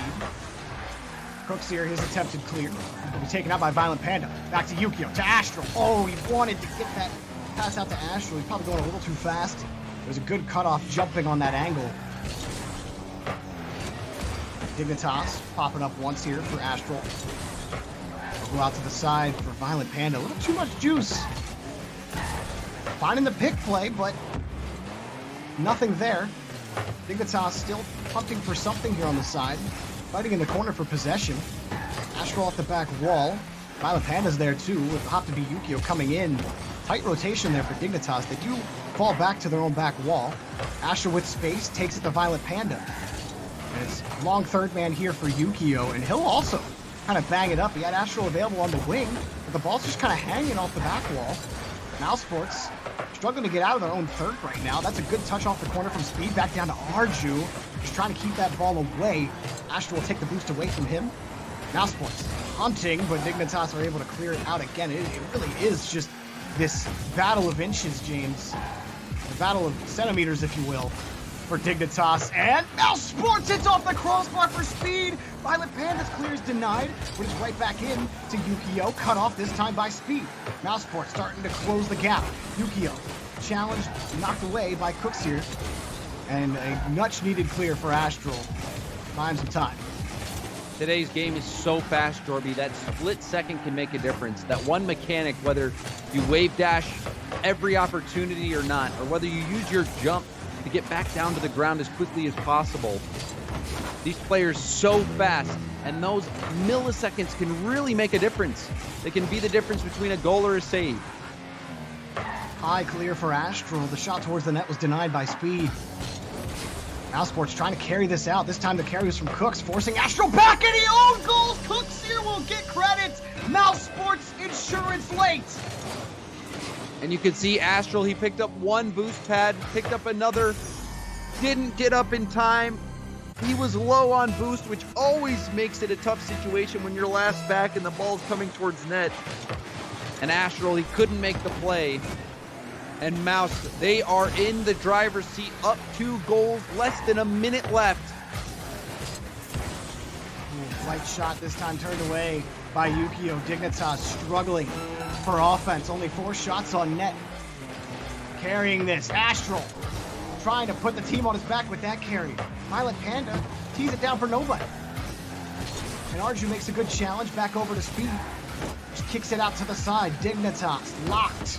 Cooks here, his attempted clear. Will be taken out by Violent Panda. Back to Yukio, to Astral. He wanted to get that pass out to Astral. He's probably going a little too fast. There's a good cutoff jumping on that angle. Dignitas popping up once here for Astral. Go out to the side for Violent Panda. A little too much juice. Finding the pick play, but nothing there. Dignitas still hunting for something here on the side. Fighting in the corner for possession. Astral off the back wall. Violent Panda's there too. It will have to be Yukio coming in. Tight rotation there for Dignitas. They do fall back to their own back wall. Astral with space takes it to Violent Panda. And it's long third man here for Yukio, and he'll also kind of bang it up. He had Astral available on the wing, but the ball's just kind of hanging off the back wall. Mousesports struggling to get out of their own third right now. That's a good touch off the corner from Speed. Back down to Arju. Just trying to keep that ball away. Astral will take the boost away from him. Mousesports hunting, but Dignitas are able to clear it out again. It really is just this battle of inches, James. The battle of centimeters, if you will. for Dignitas, and Mousesports hits off the crossbar for speed. Violet Panda's clear is denied, but it's right back in to Yukio, cut off this time by speed. Mousesports starting to close the gap. Yukio, challenge knocked away by Cooks here, and a much-needed clear for Astral. Buying some time. Today's game is so fast, Jorby. That split second can make a difference. That one mechanic, whether you wave dash every opportunity or not, or whether you use your jump to get back down to the ground as quickly as possible. These players so fast, and those milliseconds can really make a difference. They can be the difference between a goal or a save. High clear for Astral. The shot towards the net was denied by speed. Mousesports trying to carry this out. This time the carry was from Cooks, forcing Astral back, and he own goals. Cooks here will get credit. Mousesports insurance late. And you can see Astral, he picked up one boost pad, picked up another, didn't get up in time. He was low on boost, which always makes it a tough situation when you're last back and the ball's coming towards net. And Astral, he couldn't make the play. And Mouse, they are in the driver's seat, up 2 goals, less than a minute left. Light shot this time turned away by Yukio. Dignitas struggling for offense. Only 4 shots on net. Carrying this. Astral trying to put the team on his back with that carry. Violet Panda tees it down for nobody. And Arju makes a good challenge back over to speed. Just kicks it out to the side. Dignitas locked.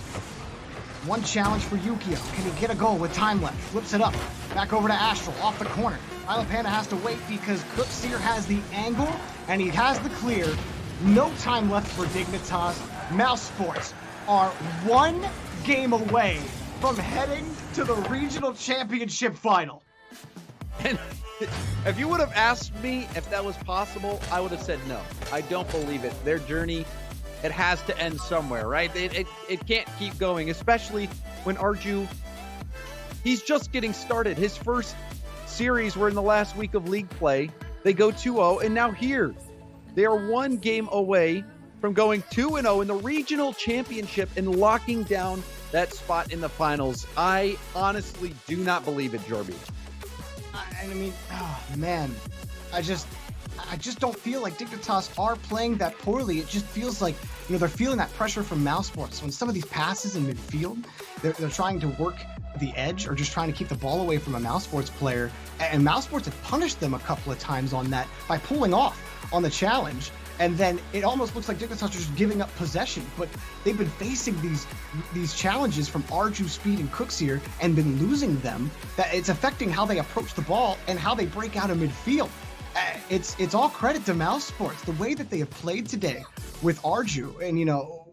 One challenge for Yukio. Can he get a goal with time left? Flips it up. Back over to Astral. Off the corner. Violet Panda has to wait because Cookseer has the angle and he has the clear. No time left for Dignitas. Mousesports are 1 game away from heading to the regional championship final. And if you would have asked me if that was possible, I would have said no. I don't believe it. Their journey, it has to end somewhere, right? It can't keep going, especially when Arju, he's just getting started. His first series were in the last week of league play. They go 2-0, and now here, they are 1 game away from going 2-0 in the regional championship and locking down that spot in the finals. I honestly do not believe it, Jorby. I mean, oh man, I just don't feel like Dignitas are playing that poorly. It just feels like, they're feeling that pressure from Mousesports. When some of these passes in midfield, they're trying to work the edge or just trying to keep the ball away from a Mousesports player. And Mousesports have punished them a couple of times on that by pulling off on the challenge. And then it almost looks like Dignitas are just giving up possession, but they've been facing these challenges from Arju, Speed, and Cooks here and been losing them. That it's affecting how they approach the ball and how they break out of midfield. It's all credit to Mousesports, the way that they have played today with Arju. And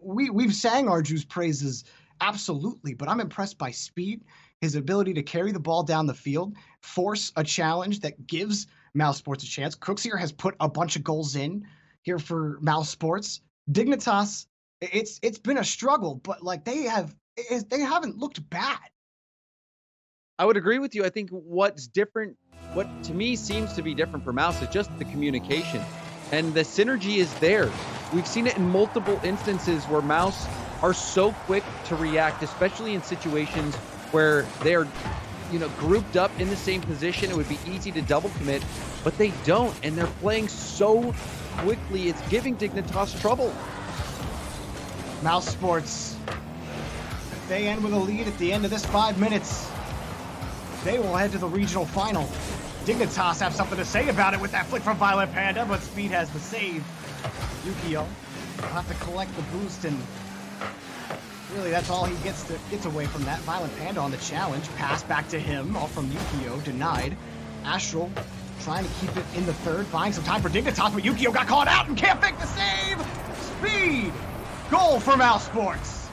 we've sang Arju's praises absolutely, but I'm impressed by Speed, his ability to carry the ball down the field, force a challenge that gives Mousesports a chance. Cooks here has put a bunch of goals in here for Mousesports. Dignitas, it's been a struggle, but they haven't looked bad. I would agree with you. I think what's different, what to me seems to be different for Mouse, is just the communication, and the synergy is there. We've seen it in multiple instances where Mouse are so quick to react, especially in situations where they're grouped up in the same position. It would be easy to double commit, but they don't, and they're playing so quickly. It's giving Dignitas trouble. Mousesports, if they end with a lead at the end of this 5 minutes, they will head to the regional final. Dignitas have something to say about it with that flick from Violet Panda, but Speed has the save. Yukio will have to collect the boost, and really that's all he gets away from that. Violet Panda on the challenge, pass back to him, all from Yukio, denied. Astral trying to keep it in the third, buying some time for Dignitas, but Yukio got caught out and can't make the save! Speed! Goal for Mousesports!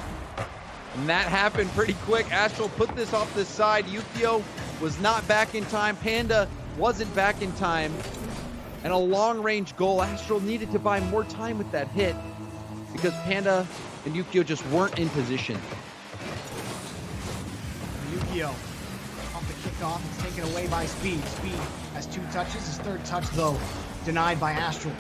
And that happened pretty quick. Astral put this off the side. Yukio was not back in time. Panda wasn't back in time. And a long-range goal. Astral needed to buy more time with that hit because Panda and Yukio just weren't in position. Yukio off the kickoff. It's taken away by Speed. Speed has 2 touches. His 3rd touch, though, denied by Astral.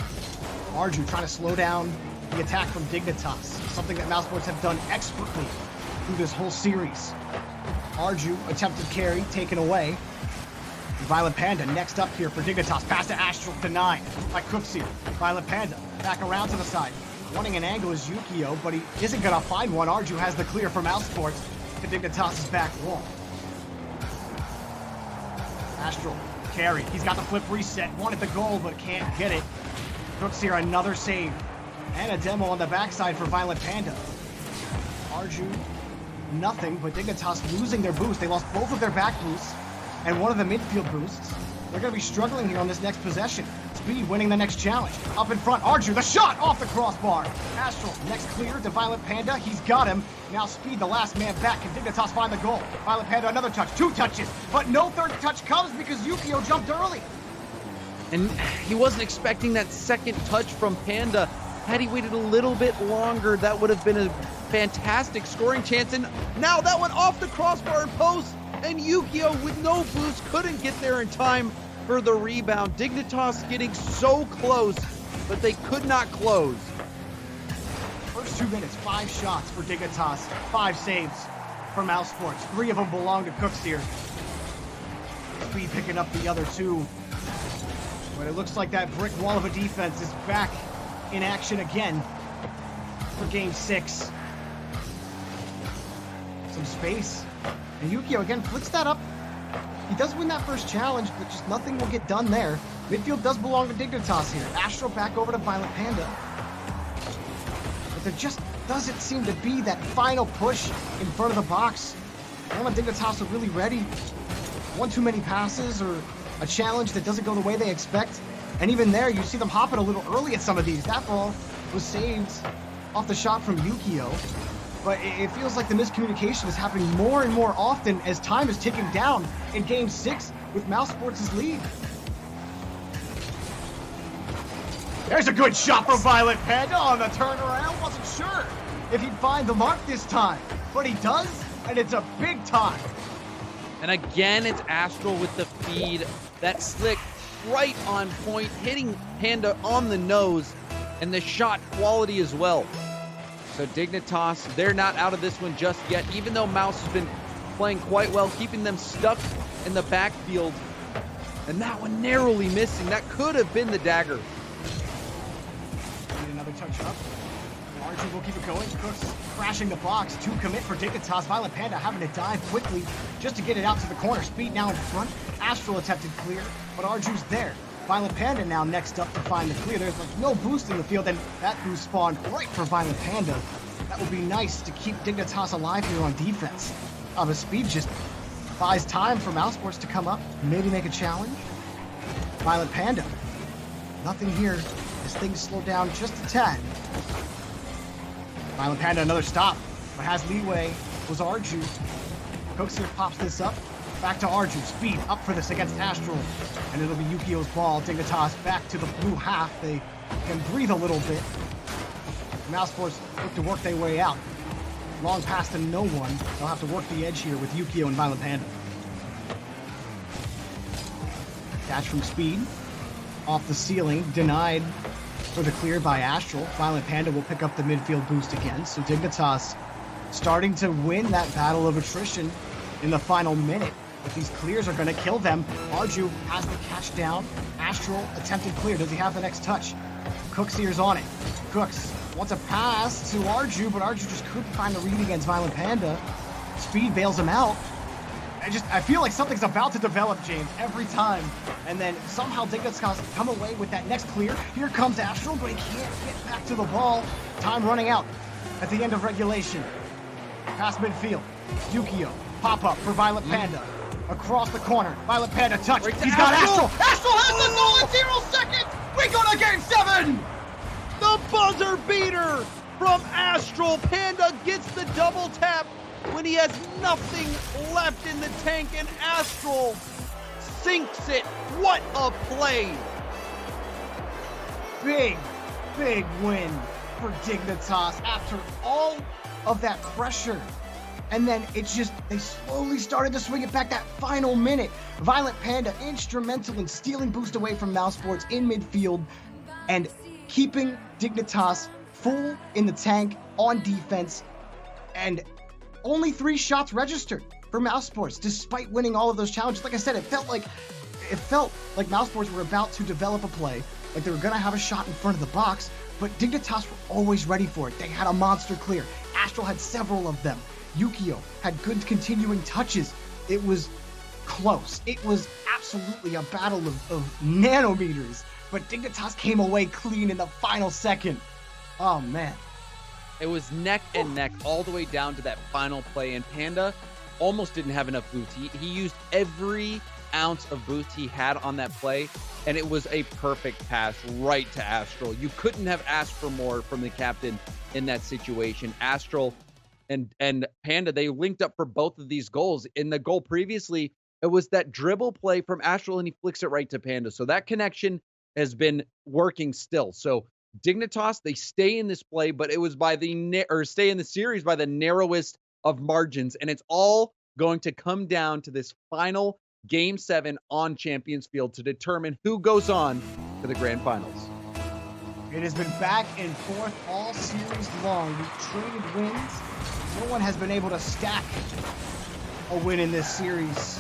Arju trying to slow down the attack from Dignitas, something that Mousesports have done expertly through this whole series. Arju attempted carry, taken away. Violent Panda next up here for Dignitas. Pass to Astral, denied by Cooksey. Violent Panda back around to the side. Wanting an angle is Yukio, but he isn't going to find one. Arju has the clear from Mousesports to Dignitas' back wall. Astral, carry. He's got the flip reset. Wanted the goal, but can't get it. Cooks here, another save. And a demo on the backside for Violent Panda. Arju, nothing, but Dignitas losing their boost. They lost both of their back boosts and one of the midfield boosts. They're going to be struggling here on this next possession. Speed winning the next challenge. Up in front, Arju, the shot off the crossbar. Astral, next clear to Violent Panda. He's got him. Now Speed, the last man back. Can Dignitas find the goal? Violent Panda, another touch. 2 touches. But no third touch comes because Yukio jumped early. And he wasn't expecting that second touch from Panda. Had he waited a little bit longer, that would have been a fantastic scoring chance. And now that went off the crossbar and post. And Yukio, with no boost, couldn't get there in time for the rebound. Dignitas getting so close, but they could not close. First 2 minutes, 5 shots for Dignitas, 5 saves for Mousesports. 3 of them belong to Cooks here. Speed picking up the other 2. But it looks like that brick wall of a defense is back in action again for Game 6. Some space. And Yukio again flicks that up. He does win that first challenge, but just nothing will get done there. Midfield does belong to Dignitas here. Astral back over to Violent Panda. But there just doesn't seem to be that final push in front of the box. I don't know if Dignitas are really ready. One too many passes or a challenge that doesn't go the way they expect. And even there, you see them hopping a little early at some of these. That ball was saved off the shot from Yukio. But it feels like the miscommunication is happening more and more often as time is ticking down in Game 6 with Mousesports' lead. There's a good shot from Violent Panda on the turnaround. Wasn't sure if he'd find the mark this time, but he does, and it's a big time. And again, it's Astral with the feed. That slick right on point, hitting Panda on the nose, and the shot quality as well. So Dignitas, they're not out of this one just yet, even though Mouse has been playing quite well, keeping them stuck in the backfield. And that one narrowly missing. That could have been the dagger. Need another touch up. Arju will keep it going. Cooks crashing the box. 2 commit for Dignitas. Violent Panda having to dive quickly just to get it out to the corner. Speed now in front. Astral attempted clear, but Arju's there. Violent Panda now next up to find the clear. There's like no boost in the field, and that boost spawned right for Violent Panda. That would be nice to keep Dignitas alive here on defense. But Speed just buys time for Mousesports to come up, maybe make a challenge. Violent Panda, nothing here as things slow down just a tad. Violent Panda, another stop, but has leeway, was Arju. Cooks here pops this up. Back to Arju. Speed up for this against Astral. And it'll be Yukio's ball. Dignitas back to the blue half. They can breathe a little bit. Mousesports look to work their way out. Long pass to no one. They'll have to work the edge here with Yukio and Violent Panda. Catch from Speed. Off the ceiling. Denied for the clear by Astral. Violent Panda will pick up the midfield boost again. So Dignitas starting to win that battle of attrition in the final minute. But these clears are going to kill them. Arju has the catch down. Astral attempted clear. Does he have the next touch? Cooks here's on it. Cooks wants a pass to Arju, but Arju just couldn't find the read against Violent Panda. Speed bails him out. I feel like something's about to develop, James, every time. And then somehow Dignitas come away with that next clear. Here comes Astral, but he can't get back to the ball. Time running out at the end of regulation. Past midfield. Yukio. Pop up for Violent Panda. Across the corner. Violent Panda touch. He's got Astral. Astral has the goal in 0 seconds. We go to Game 7. The buzzer beater from Astral. Panda gets the double tap when he has nothing left in the tank, and Astral sinks it. What a play. Big win for Dignitas after all of that pressure. And then it's just, they slowly started to swing it back that final minute. Violent Panda instrumental in stealing boost away from Mousesports in midfield and keeping Dignitas full in the tank on defense. And only 3 shots registered for Mousesports despite winning all of those challenges. Like I said, it felt like It felt like Mousesports were about to develop a play, like they were going to have a shot in front of the box, but Dignitas were always ready for it. They had a monster clear. Astral had several of them. Yukio had good continuing touches. It was close. It was absolutely a battle of nanometers, but Dignitas came away clean in the final second. Oh, man. It was neck and neck all the way down to that final play, and Panda almost didn't have enough boost. He used every ounce of boost he had on that play, and it was a perfect pass right to Astral. You couldn't have asked for more from the captain in that situation. Astral and Panda, they linked up for both of these goals. In the goal previously, it was that dribble play from Astral, and he flicks it right to Panda. So that connection has been working still. So Dignitas, they stay in this play, but it was by stay in the series by the narrowest of margins, and it's all going to come down to this final Game 7 on Champions Field to determine who goes on to the Grand Finals. It has been back and forth all series long. We've traded wins. No one has been able to stack a win in this series.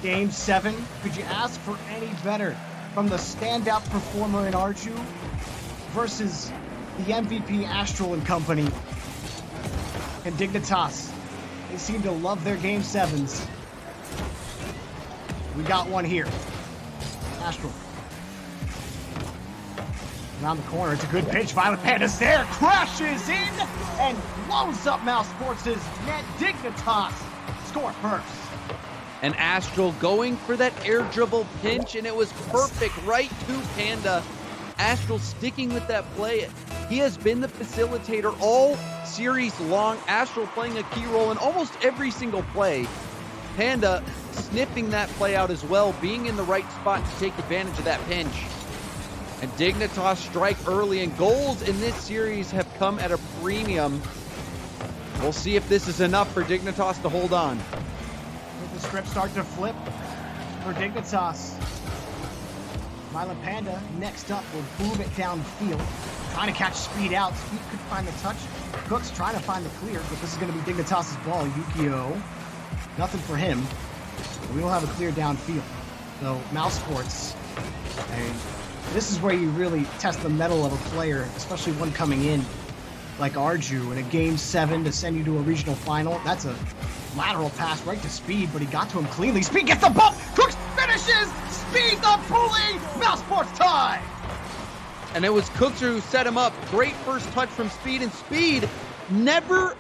Game 7, could you ask for any better from the standout performer in Arju versus the MVP Astral and company and Dignitas? They seem to love their Game 7s. We got one here. Astral. Around the corner, it's a good pitch. Violet Panda's there, crashes in, and blows up Mousesports' net. Dignitas score first. And Astral going for that air dribble pinch, and it was perfect right to Panda. Astral sticking with that play. He has been the facilitator all series long. Astral playing a key role in almost every single play. Panda sniffing that play out as well, being in the right spot to take advantage of that pinch. And Dignitas strike early, and goals in this series have come at a premium. We'll see if this is enough for Dignitas to hold on. With the script start to flip for Dignitas. Violet Panda next up will boom it downfield. Trying to catch Speed out. Speed could find the touch. Cook's trying to find the clear, but this is going to be Dignitas' ball. Yukio, nothing for him. We will have a clear downfield. So Mousesports, and this is where you really test the mettle of a player, especially one coming in like Arju in a Game 7 to send you to a regional final. That's a lateral pass right to Speed, but he got to him cleanly. Speed gets the bump. Cooks finishes. Speed the pulley. Mousesports tie. And it was Cooks who set him up. Great first touch from Speed, and Speed never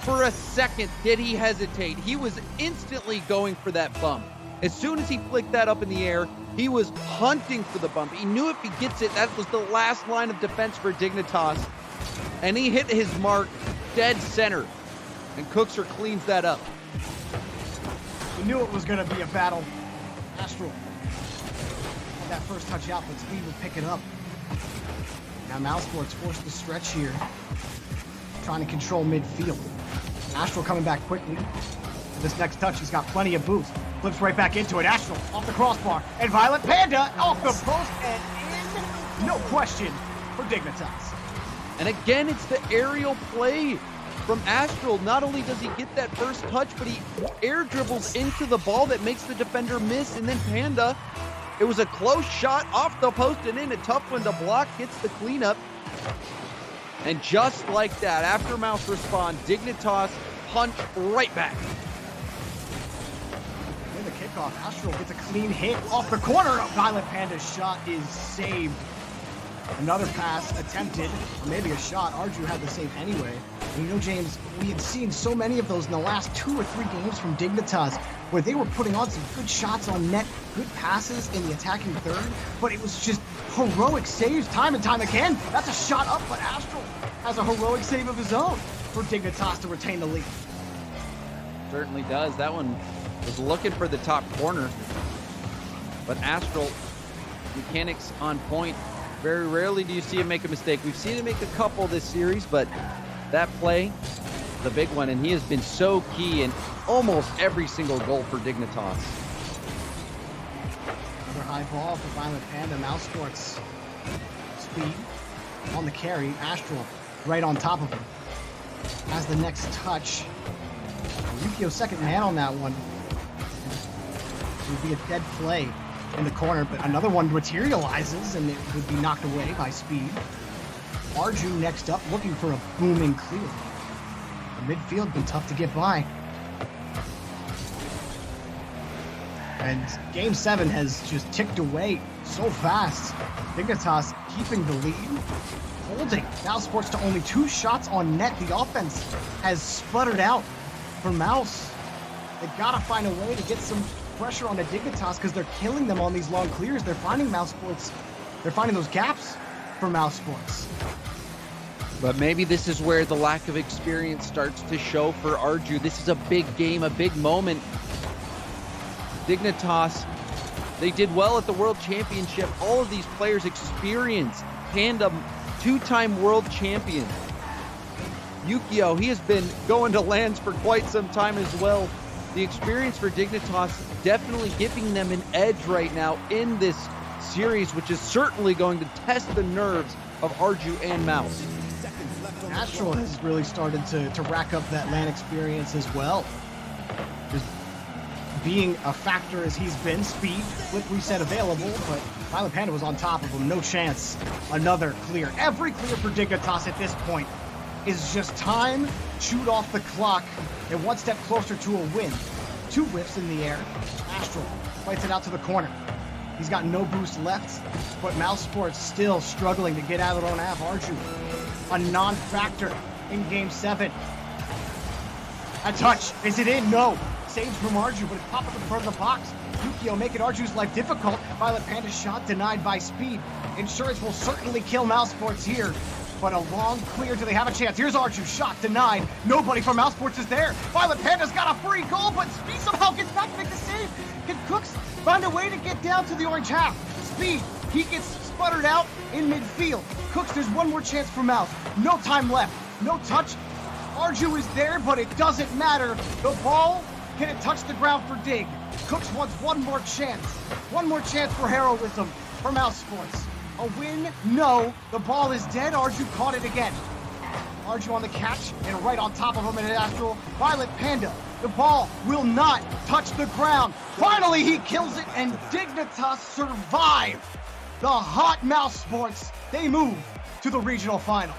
for a second did he hesitate. He was instantly going for that bump. As soon as he flicked that up in the air, he was hunting for the bump. He knew if he gets it, that was the last line of defense for Dignitas. And he hit his mark dead center. And Cookser cleans that up. We knew it was going to be a battle. Astral had that first touch out, but Speed would pick it up. Now Mousesports forced the stretch here, trying to control midfield. Astral coming back quickly. This next touch, he's got plenty of boost. Flips right back into it. Astral off the crossbar. And Violet Panda off the post and in. No question for Dignitas. And again, it's the aerial play from Astral. Not only does he get that first touch, but he air dribbles into the ball that makes the defender miss. And then Panda, it was a close shot off the post and in. A tough one to block. Gets the cleanup. And just like that, after Mouse respawn, Dignitas punch right back. In the kickoff, Astral gets a clean hit off the corner. Violet Panda's shot is saved. Another pass attempted, or maybe a shot. Arju had the save anyway. And you know, James, we had seen so many of those in the last 2 or 3 games from Dignitas, where they were putting on some good shots on net, good passes in the attacking third, but it was just heroic saves time and time again. That's a shot up, but Astral has a heroic save of his own for Dignitas to retain the lead. Certainly does. That one was looking for the top corner, but Astral, mechanics on point. Very rarely do you see him make a mistake. We've seen him make a couple this series, but that play, the big one, and he has been so key in almost every single goal for Dignitas. Another high ball for Violet Panda. Mousesports. Speed on the carry. Astral right on top of him. Has the next touch. Yukio second man on that one. It would be a dead play in the corner, but another one materializes and it would be knocked away by Speed. Arju next up, looking for a booming clear. The midfield been tough to get by. And Game 7 has just ticked away so fast. Dignitas keeping the lead, holding Mousesports to only 2 shots on net. The offense has sputtered out for Mouse. They've got to find a way to get some pressure on the Dignitas because they're killing them on these long clears. They're finding Mousesports. They're finding those gaps for Mousesports. But maybe this is where the lack of experience starts to show for Arju. This is a big game, a big moment. Dignitas, they did well at the World Championship. All of these players experience. Panda, 2-time world champion. Yukio, he has been going to lands for quite some time as well. The experience for Dignitas definitely giving them an edge right now in this series, which is certainly going to test the nerves of Arju and Mouse. Astral has really started to rack up that LAN experience as well. Just being a factor as he's been, speed, flip reset available, but Violet Panda was on top of him, no chance. Another clear. Every clear for Dignitas at this point is just time chewed off the clock and one step closer to a win. 2 whiffs in the air. Astral fights it out to the corner. He's got no boost left, but Mousesports still struggling to get out of their own half. Arju, a non-factor in Game 7. A touch. Is it in? No. Saves from Arju, but it's popped up in front of the box. Yukio making Arju's life difficult. Violet Panda's shot denied by Speed. Insurance will certainly kill Mousesports here, but a long clear. Do they have a chance? Here's Arju. Shot denied. Nobody from Mousesports is there. Violet Panda's got a free goal, but Speed somehow gets back to make the save. Can Cooks find a way to get down to the orange half? Speed, he gets sputtered out in midfield. Cooks, there's one more chance for Mouse. No time left. No touch. Arju is there, but it doesn't matter. The ball, can it touch the ground for Dig? Cooks wants one more chance. One more chance for heroism for Mousesports. A win? No. The ball is dead. Arju caught it again. Arju on the catch and right on top of him in Astral. Violet Panda. The ball will not touch the ground. Finally, he kills it, and Dignitas survive. The hot Mousesports, they move to the regional final.